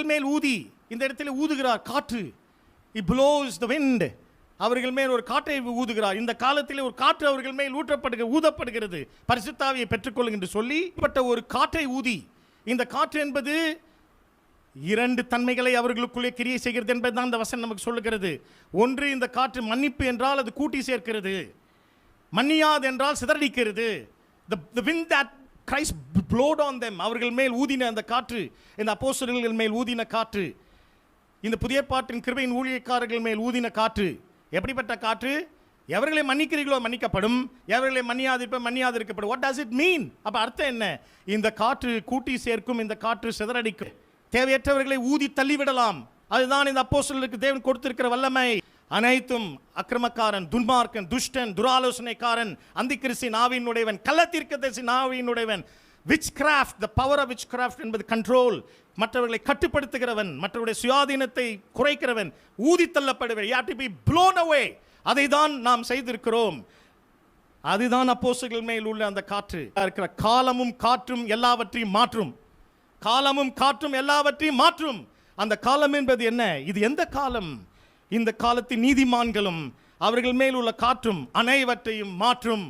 மேல் ஊதி இந்த இடத்துல ஊதுகிறார் காற்று. He blows the wind. அவர்கள் மேல் ஒரு காற்றை ஊதுகிறார். இந்த காலத்திலே ஒரு காற்று அவர்கள் மேல் ஊதப்படுகிறது. பரிசுத்த ஆவியை பெற்றுக்கொள்ளுங்க என்று சொல்லி ஒரு காற்றை ஊதி, இந்த காற்று என்பது இரண்டு தன்மைகளை அவர்களுக்குள்ளே கிரியை செய்கிறது என்பதுதான் இந்த வசனம் நமக்கு சொல்லுகிறது. ஒன்று, இந்த காற்று மன்னிப்பு என்றால் அது கூட்டி சேர்க்கிறது, மன்னியாது என்றால் சிதறடிக்கிறது. The wind that Christ blowed on them, அவர்கள் மேல் ஊதின அந்த காற்று, இந்த அப்போஸ்தலர்கள் மேல் ஊதின காற்று, இந்த புதிய பாட்டின் கிருபையின் ஊழியக்காரர்கள் மேல் ஊதின காற்று. எப்படிப்பட்ட காற்று? எவர்களை மன்னிக்கிறீர்களோ மன்னிக்கப்படும், எவர்களை மன்னியாதிருக்கப்படும். What does it mean? அப்ப அர்த்தம் என்ன? இந்த காற்று கூட்டி சேர்க்கும், இந்த காற்று சிதறடிக்கும், தேவையற்றவர்களை ஊதி தள்ளிவிடலாம். அதுதான் இந்த அப்போஸ்தலருக்கு தேவன் கொடுத்திருக்கிற வல்லமை. அனைத்தும் அக்கிரமக்காரன், துன்மார்க்கன், துஷ்டன், துராலோசனைக்காரன், அந்திகிறிஸ்தின் ஆவியினுடையவன், கள்ளத்தீர்க்கதரிசியின் ஆவியினுடையவன், witchcraft, the power of witchcraft என்பது கண்ட்ரோல், மற்றவர்களை கட்டுப்படுத்துகிறவன், மற்றவருடைய சுயாதீனத்தை குறைக்கிறவன், ஊதி தள்ளப்படுவன். You have to be blown away. அதை தான் நாம் செய்திருக்கிறோம். அதுதான் அப்போஸ்தலர்கள் மேல் உள்ள அந்த காற்று. இருக்கிற காலமும் காற்றும் எல்லாவற்றையும் மாற்றும். காலமும் காற்றும் எல்லாவற்றையும் மாற்றும். அந்த காலம் என்பது என்ன? இது எந்த காலம்? இந்த காலத்தின் நீதிமான்களும் அவர்கள் மேல் உள்ள காற்றும் அனைவற்றையும் மாற்றும்.